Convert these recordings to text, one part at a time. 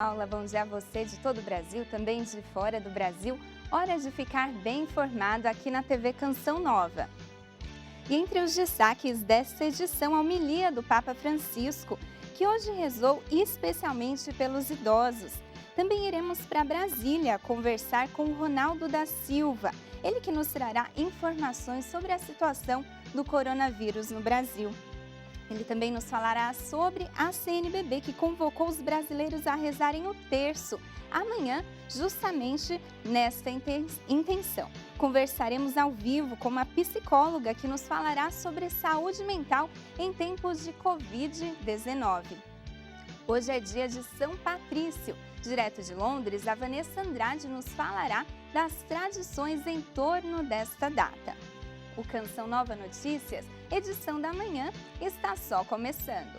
Paula, bom dia a você de todo o Brasil, também de fora do Brasil. Hora de ficar bem informado aqui na TV Canção Nova. E entre os destaques desta edição, a homilia do Papa Francisco, que hoje rezou especialmente pelos idosos. Também iremos para Brasília conversar com o Ronaldo da Silva, ele que nos trará informações sobre a situação do coronavírus no Brasil. Ele também nos falará sobre a CNBB, que convocou os brasileiros a rezarem o terço amanhã, justamente nesta intenção. Conversaremos ao vivo com uma psicóloga que nos falará sobre saúde mental em tempos de Covid-19. Hoje é dia de São Patrício. Direto de Londres, a Vanessa Andrade nos falará das tradições em torno desta data. O Canção Nova Notícias, edição da manhã, está só começando.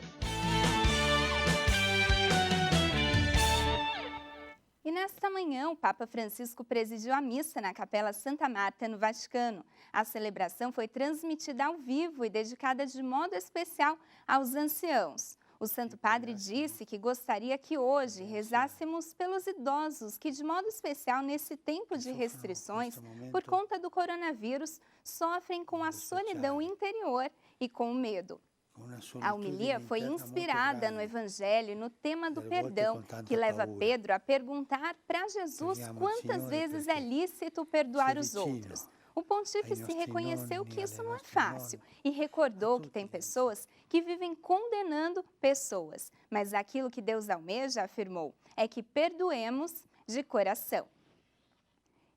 E nesta manhã, o Papa Francisco presidiu a missa na Capela Santa Marta, no Vaticano. A celebração foi transmitida ao vivo e dedicada de modo especial aos anciãos. O Santo Padre disse que gostaria que hoje rezássemos pelos idosos que, de modo especial nesse tempo de restrições, por conta do coronavírus, sofrem com a solidão interior e com o medo. A homilia foi inspirada no Evangelho e no tema do perdão, que leva Pedro a perguntar para Jesus quantas vezes é lícito perdoar os outros. O pontífice reconheceu que isso não é fácil e recordou que tem pessoas que vivem condenando pessoas. Mas aquilo que Deus almeja, afirmou, é que perdoemos de coração.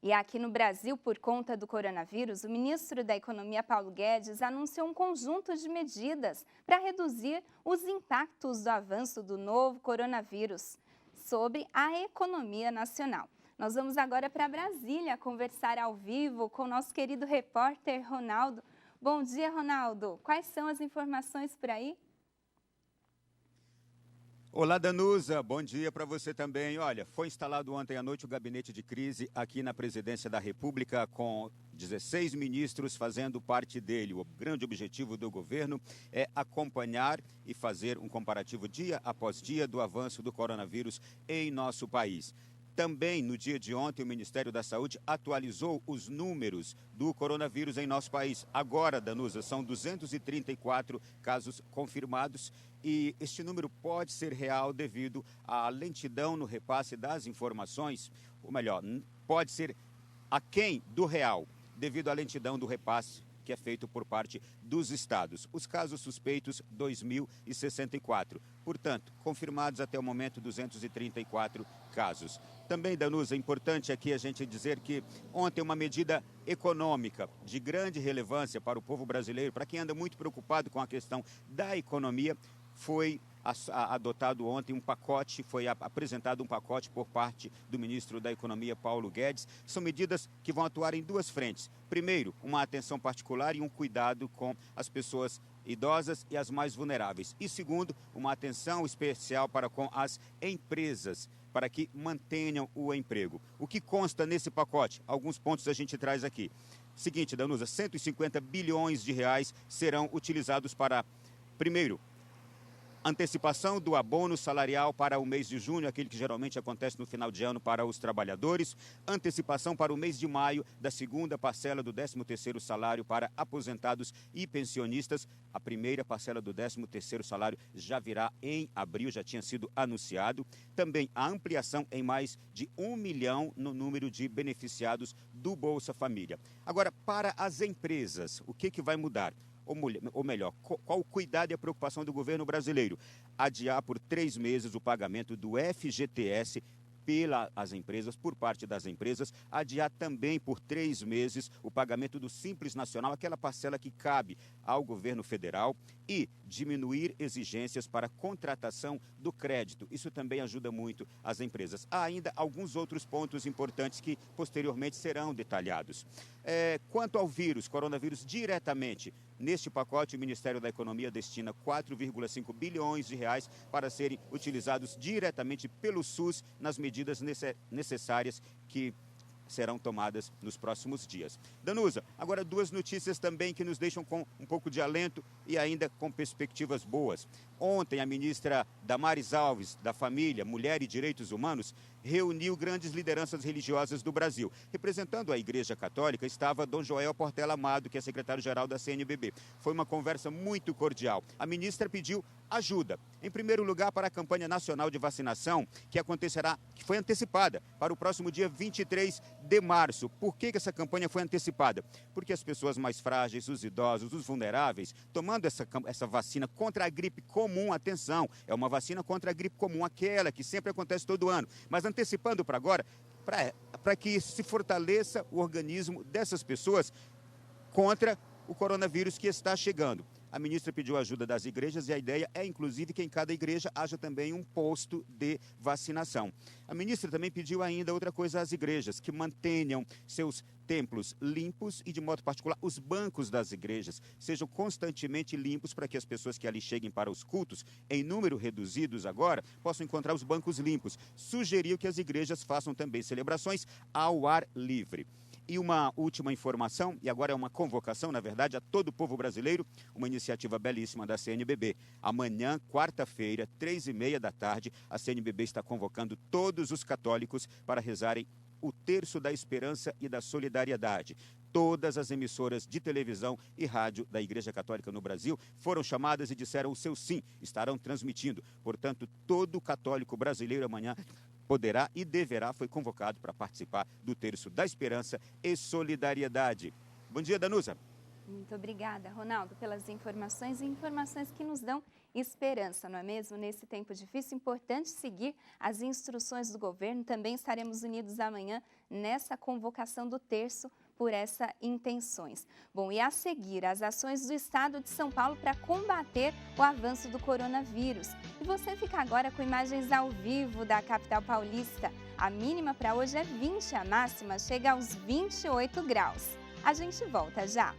E aqui no Brasil, por conta do coronavírus, o ministro da Economia, Paulo Guedes, anunciou um conjunto de medidas para reduzir os impactos do avanço do novo coronavírus sobre a economia nacional. Nós vamos agora para Brasília conversar ao vivo com o nosso querido repórter Ronaldo. Bom dia, Ronaldo. Quais são as informações por aí? Olá, Danusa. Bom dia para você também. Olha, foi instalado ontem à noite o gabinete de crise aqui na Presidência da República, com 16 ministros fazendo parte dele. O grande objetivo do governo é acompanhar e fazer um comparativo dia após dia do avanço do coronavírus em nosso país. Também, no dia de ontem, o Ministério da Saúde atualizou os números do coronavírus em nosso país. Agora, Danusa, são 234 casos confirmados e este número pode ser real devido à lentidão no repasse das informações, ou melhor, pode ser aquém do real, devido à lentidão do repasse que é feito por parte dos estados. Os casos suspeitos, 2.064. Portanto, confirmados até o momento, 234 casos. Também, Danusa, é importante aqui a gente dizer que ontem uma medida econômica de grande relevância para o povo brasileiro, para quem anda muito preocupado com a questão da economia, foi adotado ontem um pacote, foi apresentado um pacote por parte do ministro da Economia, Paulo Guedes. São medidas que vão atuar em duas frentes. Primeiro, uma atenção particular e um cuidado com as pessoas idosas e as mais vulneráveis. E segundo, uma atenção especial para com as empresas, para que mantenham o emprego. O que consta nesse pacote? Alguns pontos a gente traz aqui. Seguinte, Danusa, 150 bilhões de reais serão utilizados para, primeiro, antecipação do abono salarial para o mês de junho, aquele que geralmente acontece no final de ano para os trabalhadores. Antecipação para o mês de maio da segunda parcela do 13º salário para aposentados e pensionistas. A primeira parcela do 13º salário já virá em abril, já tinha sido anunciado. Também a ampliação em mais de 1 milhão no número de beneficiados do Bolsa Família. Agora, para as empresas, o que vai mudar? Ou melhor, qual o cuidado e a preocupação do governo brasileiro? Adiar por 3 meses o pagamento do FGTS pelas empresas, por parte das empresas, adiar também por 3 meses o pagamento do Simples Nacional, aquela parcela que cabe ao governo federal, e diminuir exigências para contratação do crédito. Isso também ajuda muito as empresas. Há ainda alguns outros pontos importantes que posteriormente serão detalhados. Quanto ao coronavírus, diretamente neste pacote, o Ministério da Economia destina 4,5 bilhões de reais para serem utilizados diretamente pelo SUS nas medidas necessárias que serão tomadas nos próximos dias. Danusa, agora 2 notícias também que nos deixam com um pouco de alento e ainda com perspectivas boas. Ontem, a ministra Damares Alves, da Família, Mulher e Direitos Humanos, reuniu grandes lideranças religiosas do Brasil. Representando a Igreja Católica estava Dom Joel Portela Amado, que é secretário-geral da CNBB. Foi uma conversa muito cordial. A ministra pediu ajuda, em primeiro lugar, para a campanha nacional de vacinação, que foi antecipada para o próximo dia 23 de março. Por que essa campanha foi antecipada? Porque as pessoas mais frágeis, os idosos, os vulneráveis, tomando essa vacina contra a gripe comum, atenção, é uma vacina contra a gripe comum, aquela que sempre acontece todo ano, mas antecipando para agora, para que se fortaleça o organismo dessas pessoas contra o coronavírus que está chegando. A ministra pediu ajuda das igrejas e a ideia é, inclusive, que em cada igreja haja também um posto de vacinação. A ministra também pediu ainda outra coisa às igrejas, que mantenham seus templos limpos e, de modo particular, os bancos das igrejas sejam constantemente limpos para que as pessoas que ali cheguem para os cultos, em número reduzidos agora, possam encontrar os bancos limpos. Sugeriu que as igrejas façam também celebrações ao ar livre. E uma última informação, e agora é uma convocação, na verdade, a todo o povo brasileiro, uma iniciativa belíssima da CNBB. Amanhã, quarta-feira, 3h30 da tarde, a CNBB está convocando todos os católicos para rezarem o Terço da Esperança e da Solidariedade. Todas as emissoras de televisão e rádio da Igreja Católica no Brasil foram chamadas e disseram o seu sim, estarão transmitindo. Portanto, todo católico brasileiro amanhã poderá e deverá, foi convocado para participar do Terço da Esperança e Solidariedade. Bom dia, Danusa. Muito obrigada, Ronaldo, pelas informações e informações que nos dão esperança, não é mesmo? Nesse tempo difícil, importante seguir as instruções do governo. Também estaremos unidos amanhã nessa convocação do terço por essas intenções. Bom, e a seguir, as ações do Estado de São Paulo para combater o avanço do coronavírus. E você fica agora com imagens ao vivo da capital paulista. A mínima para hoje é 20, a máxima chega aos 28 graus. A gente volta já.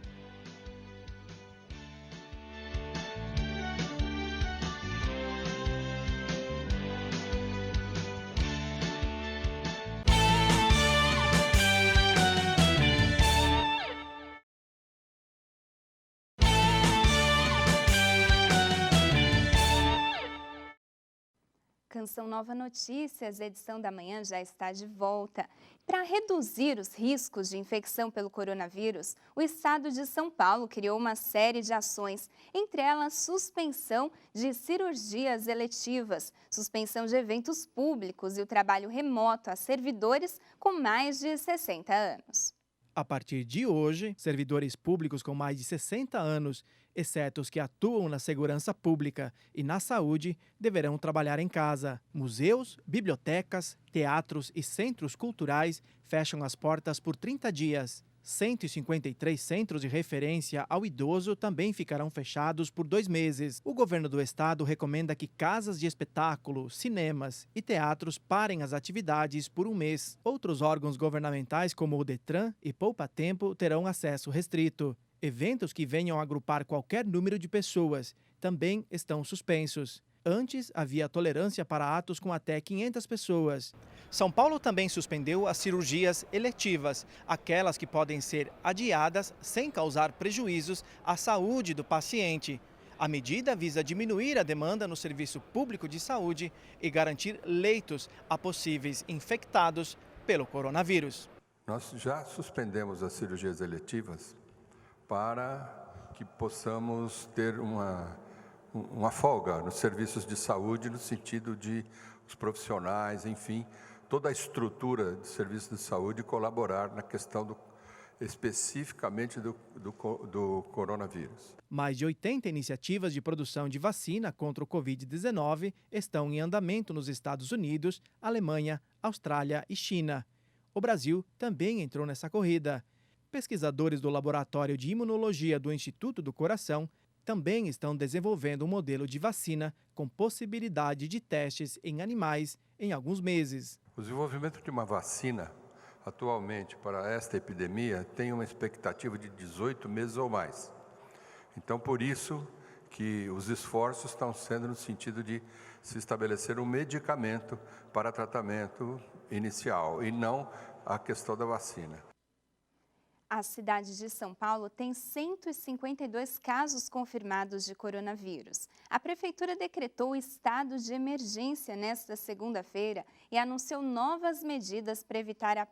Canção Nova Notícias, edição da manhã, já está de volta. Para reduzir os riscos de infecção pelo coronavírus, o Estado de São Paulo criou uma série de ações, entre elas suspensão de cirurgias eletivas, suspensão de eventos públicos e o trabalho remoto a servidores com mais de 60 anos. A partir de hoje, servidores públicos com mais de 60 anos, exceto os que atuam na segurança pública e na saúde, deverão trabalhar em casa. Museus, bibliotecas, teatros e centros culturais fecham as portas por 30 dias. 153 centros de referência ao idoso também ficarão fechados por 2 meses. O governo do estado recomenda que casas de espetáculo, cinemas e teatros parem as atividades por 1 mês. Outros órgãos governamentais, como o Detran e Poupa Tempo, terão acesso restrito. Eventos que venham agrupar qualquer número de pessoas também estão suspensos. Antes, havia tolerância para atos com até 500 pessoas. São Paulo também suspendeu as cirurgias eletivas, aquelas que podem ser adiadas sem causar prejuízos à saúde do paciente. A medida visa diminuir a demanda no serviço público de saúde e garantir leitos a possíveis infectados pelo coronavírus. Nós já suspendemos as cirurgias eletivas para que possamos ter uma folga nos serviços de saúde, no sentido de os profissionais, enfim, toda a estrutura de serviços de saúde colaborar na questão especificamente do coronavírus. Mais de 80 iniciativas de produção de vacina contra o Covid-19 estão em andamento nos Estados Unidos, Alemanha, Austrália e China. O Brasil também entrou nessa corrida. Pesquisadores do Laboratório de Imunologia do Instituto do Coração também estão desenvolvendo um modelo de vacina com possibilidade de testes em animais em alguns meses. O desenvolvimento de uma vacina, atualmente, para esta epidemia, tem uma expectativa de 18 meses ou mais. Então, por isso que os esforços estão sendo no sentido de se estabelecer um medicamento para tratamento inicial, e não a questão da vacina. A cidade de São Paulo tem 152 casos confirmados de coronavírus. A prefeitura decretou estado de emergência nesta segunda-feira e anunciou novas medidas para evitar a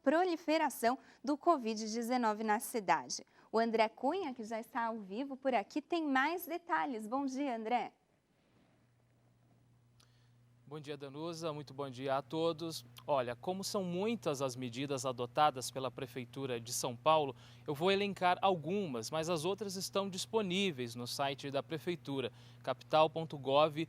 proliferação do Covid-19 na cidade. O André Cunha, que já está ao vivo por aqui, tem mais detalhes. Bom dia, André. Bom dia, Danusa. Muito bom dia a todos. Olha, como são muitas as medidas adotadas pela Prefeitura de São Paulo, eu vou elencar algumas, mas as outras estão disponíveis no site da Prefeitura, capital.gov.br.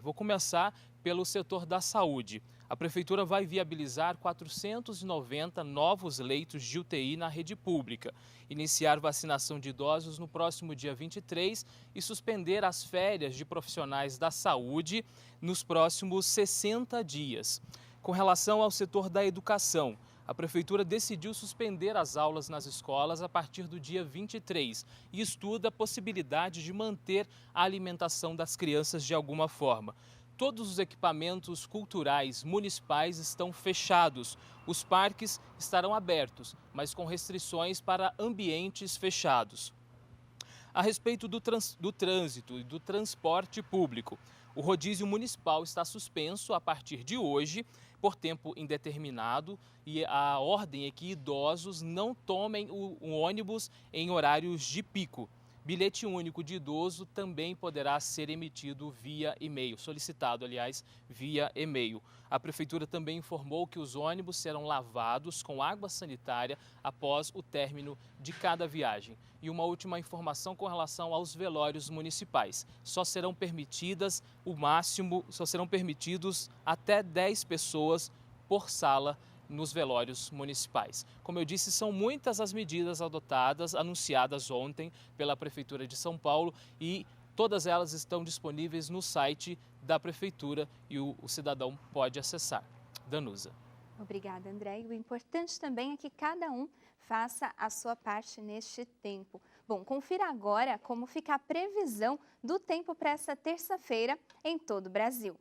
Vou começar pelo setor da saúde. A Prefeitura vai viabilizar 490 novos leitos de UTI na rede pública, iniciar vacinação de idosos no próximo dia 23 e suspender as férias de profissionais da saúde nos próximos 60 dias. Com relação ao setor da educação, a Prefeitura decidiu suspender as aulas nas escolas a partir do dia 23 e estuda a possibilidade de manter a alimentação das crianças de alguma forma. Todos os equipamentos culturais municipais estão fechados. Os parques estarão abertos, mas com restrições para ambientes fechados. A respeito do trânsito e do transporte público, o rodízio municipal está suspenso a partir de hoje por tempo indeterminado e a ordem é que idosos não tomem o ônibus em horários de pico. Bilhete único de idoso também poderá ser emitido via e-mail, solicitado, aliás, via e-mail. A Prefeitura também informou que os ônibus serão lavados com água sanitária após o término de cada viagem. E uma última informação com relação aos velórios municipais. Só serão permitidos até 10 pessoas por sala nos velórios municipais. Como eu disse, são muitas as medidas adotadas, anunciadas ontem pela Prefeitura de São Paulo e todas elas estão disponíveis no site da Prefeitura e o cidadão pode acessar. Danusa. Obrigada, André. E o importante também é que cada um faça a sua parte neste tempo. Bom, confira agora como fica a previsão do tempo para essa terça-feira em todo o Brasil.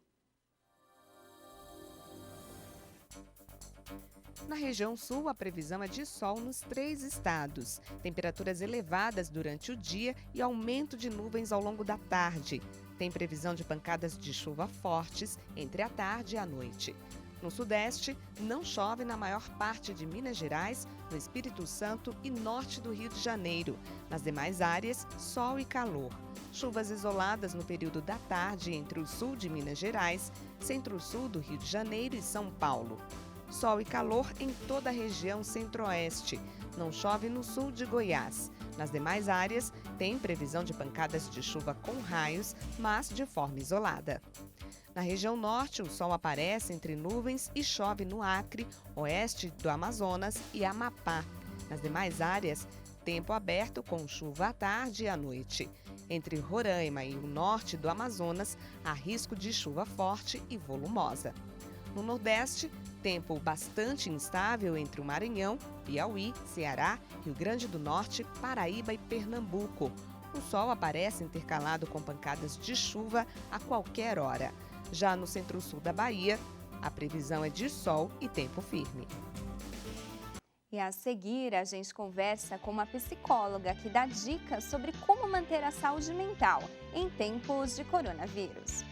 Na região sul, a previsão é de sol nos 3 estados. Temperaturas elevadas durante o dia e aumento de nuvens ao longo da tarde. Tem previsão de pancadas de chuva fortes entre a tarde e a noite. No sudeste, não chove na maior parte de Minas Gerais, no Espírito Santo e norte do Rio de Janeiro. Nas demais áreas, sol e calor. Chuvas isoladas no período da tarde entre o sul de Minas Gerais, centro-sul do Rio de Janeiro e São Paulo. Sol e calor em toda a região centro-oeste. Não chove no sul de Goiás. Nas demais áreas, tem previsão de pancadas de chuva com raios, mas de forma isolada. Na região norte, o sol aparece entre nuvens e chove no Acre, oeste do Amazonas e Amapá. Nas demais áreas, tempo aberto com chuva à tarde e à noite. Entre Roraima e o norte do Amazonas, há risco de chuva forte e volumosa. No nordeste, tempo bastante instável entre o Maranhão, Piauí, Ceará, Rio Grande do Norte, Paraíba e Pernambuco. O sol aparece intercalado com pancadas de chuva a qualquer hora. Já no centro-sul da Bahia, a previsão é de sol e tempo firme. E a seguir, a gente conversa com uma psicóloga que dá dicas sobre como manter a saúde mental em tempos de coronavírus.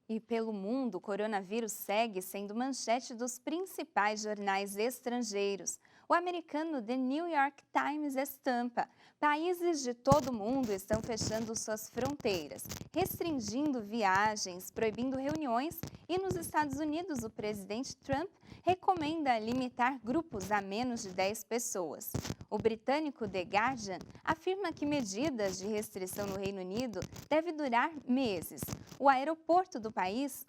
E pelo mundo, o coronavírus segue sendo manchete dos principais jornais estrangeiros. O americano The New York Times estampa: países de todo o mundo estão fechando suas fronteiras, restringindo viagens, proibindo reuniões e nos Estados Unidos o presidente Trump recomenda limitar grupos a menos de 10 pessoas. O britânico The Guardian afirma que medidas de restrição no Reino Unido devem durar meses. Os aeroportos do país,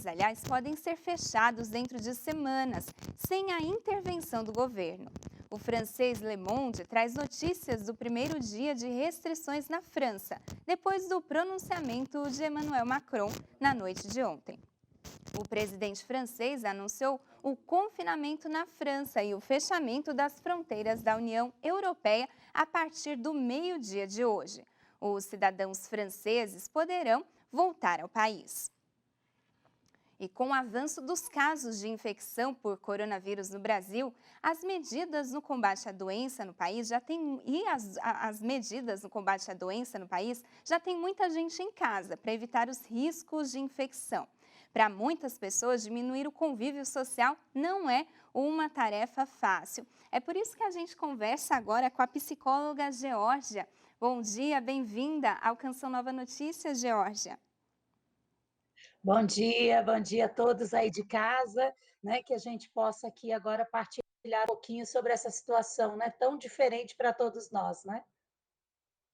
aliás, podem ser fechados dentro de semanas, sem a intervenção do governo. O francês Le Monde traz notícias do primeiro dia de restrições na França, depois do pronunciamento de Emmanuel Macron na noite de ontem. O presidente francês anunciou o confinamento na França e o fechamento das fronteiras da União Europeia a partir do meio-dia de hoje. Os cidadãos franceses poderão voltar ao país. E com o avanço dos casos de infecção por coronavírus no Brasil, as medidas no combate à doença no país já tem muita gente em casa para evitar os riscos de infecção. Para muitas pessoas, diminuir o convívio social não é uma tarefa fácil. É por isso que a gente conversa agora com a psicóloga Geórgia. Bom dia, bem-vinda ao Canção Nova Notícias, Geórgia. Bom dia a todos aí de casa, né? Que a gente possa aqui agora partilhar um pouquinho sobre essa situação, né? Tão diferente para todos nós, né?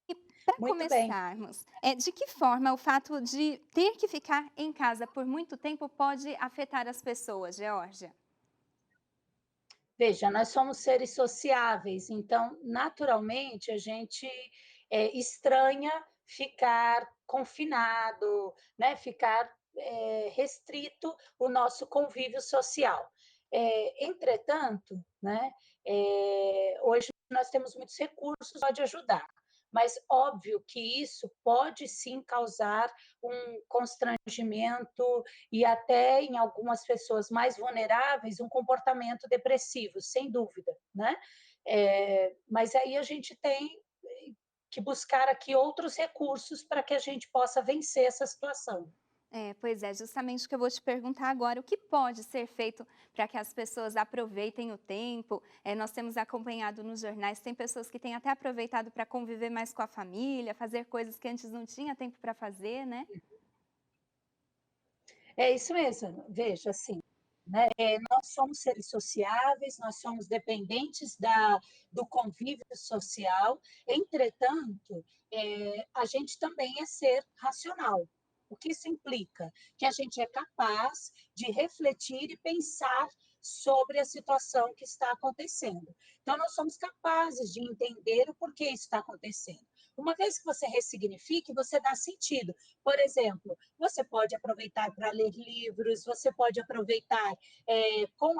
E para começarmos, de que forma o fato de ter que ficar em casa por muito tempo pode afetar as pessoas, Geórgia? Veja, nós somos seres sociáveis, então, naturalmente, a gente estranha ficar confinado, né? Ficar restrito o nosso convívio social. Entretanto, né? Hoje nós temos muitos recursos que podem ajudar, mas óbvio que isso pode sim causar um constrangimento e até em algumas pessoas mais vulneráveis um comportamento depressivo, sem dúvida, né? Mas aí a gente tem que buscar aqui outros recursos para que a gente possa vencer essa situação. Pois é, justamente o que eu vou te perguntar agora, o que pode ser feito para que as pessoas aproveitem o tempo? Nós temos acompanhado nos jornais, tem pessoas que têm até aproveitado para conviver mais com a família, fazer coisas que antes não tinha tempo para fazer, né? É isso mesmo, veja, assim, né? Nós somos seres sociáveis, nós somos dependentes do convívio social, entretanto, a gente também é ser racional. O que isso implica? Que a gente é capaz de refletir e pensar sobre a situação que está acontecendo. Então, nós somos capazes de entender o porquê isso está acontecendo. Uma vez que você ressignifique, você dá sentido. Por exemplo, você pode aproveitar para ler livros, você pode aproveitar com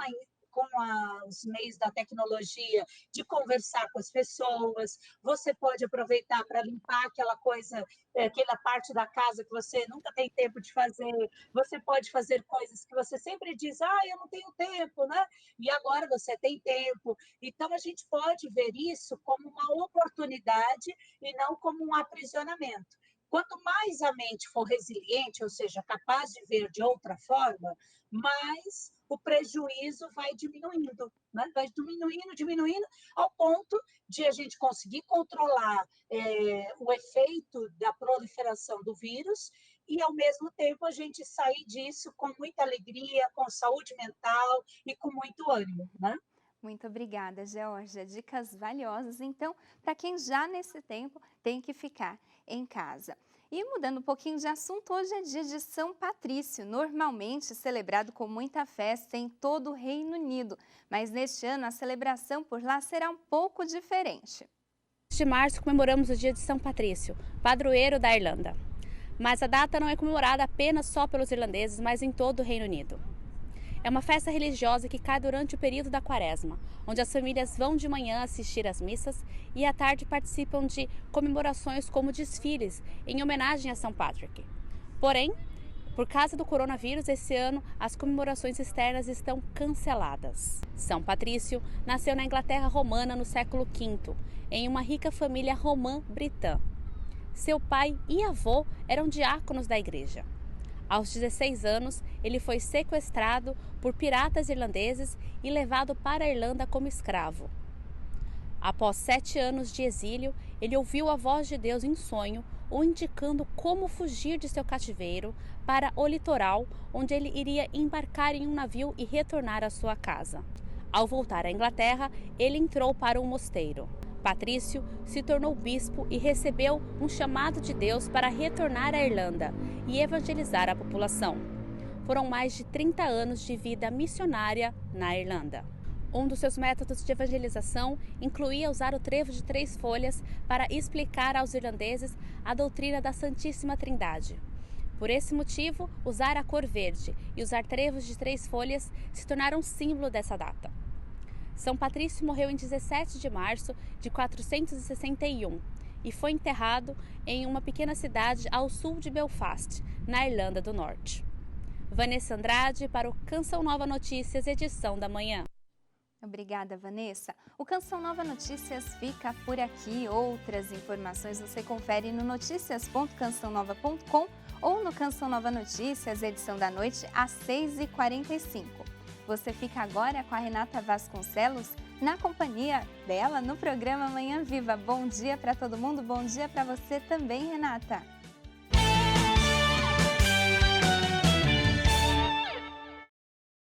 os meios da tecnologia, de conversar com as pessoas, você pode aproveitar para limpar aquela coisa, aquela parte da casa que você nunca tem tempo de fazer, você pode fazer coisas que você sempre diz, eu não tenho tempo, né? E agora você tem tempo. Então, a gente pode ver isso como uma oportunidade e não como um aprisionamento. Quanto mais a mente for resiliente, ou seja, capaz de ver de outra forma, mais o prejuízo vai diminuindo, né? Vai diminuindo, ao ponto de a gente conseguir controlar o efeito da proliferação do vírus e, ao mesmo tempo, a gente sair disso com muita alegria, com saúde mental e com muito ânimo, né? Muito obrigada, Geórgia. Dicas valiosas, então, para quem já nesse tempo tem que ficar em casa. E mudando um pouquinho de assunto, hoje é dia de São Patrício, normalmente celebrado com muita festa em todo o Reino Unido. Mas neste ano a celebração por lá será um pouco diferente. De março comemoramos o dia de São Patrício, padroeiro da Irlanda. Mas a data não é comemorada apenas só pelos irlandeses, mas em todo o Reino Unido. É uma festa religiosa que cai durante o período da Quaresma, onde as famílias vão de manhã assistir às missas e à tarde participam de comemorações como desfiles em homenagem a São Patrick. Porém, por causa do coronavírus, esse ano as comemorações externas estão canceladas. São Patrício nasceu na Inglaterra romana no século V, em uma rica família romã britã. Seu pai e avô eram diáconos da igreja. Aos 16 anos, ele foi sequestrado por piratas irlandeses e levado para a Irlanda como escravo. Após 7 anos de exílio, ele ouviu a voz de Deus em sonho, o indicando como fugir de seu cativeiro para o litoral, onde ele iria embarcar em um navio e retornar à sua casa. Ao voltar à Inglaterra, ele entrou para um mosteiro. Patrício se tornou bispo e recebeu um chamado de Deus para retornar à Irlanda e evangelizar a população. Foram mais de 30 anos de vida missionária na Irlanda. Um dos seus métodos de evangelização incluía usar o trevo de 3 folhas para explicar aos irlandeses a doutrina da Santíssima Trindade. Por esse motivo, usar a cor verde e usar trevos de 3 folhas se tornaram símbolo dessa data. São Patrício morreu em 17 de março de 461 e foi enterrado em uma pequena cidade ao sul de Belfast, na Irlanda do Norte. Vanessa Andrade para o Canção Nova Notícias, edição da manhã. Obrigada, Vanessa. O Canção Nova Notícias fica por aqui. Outras informações você confere no noticias.cançãonova.com ou no Canção Nova Notícias, edição da noite, às 6h45. Você fica agora com a Renata Vasconcelos, na companhia dela no programa Manhã Viva. Bom dia para todo mundo, bom dia para você também, Renata.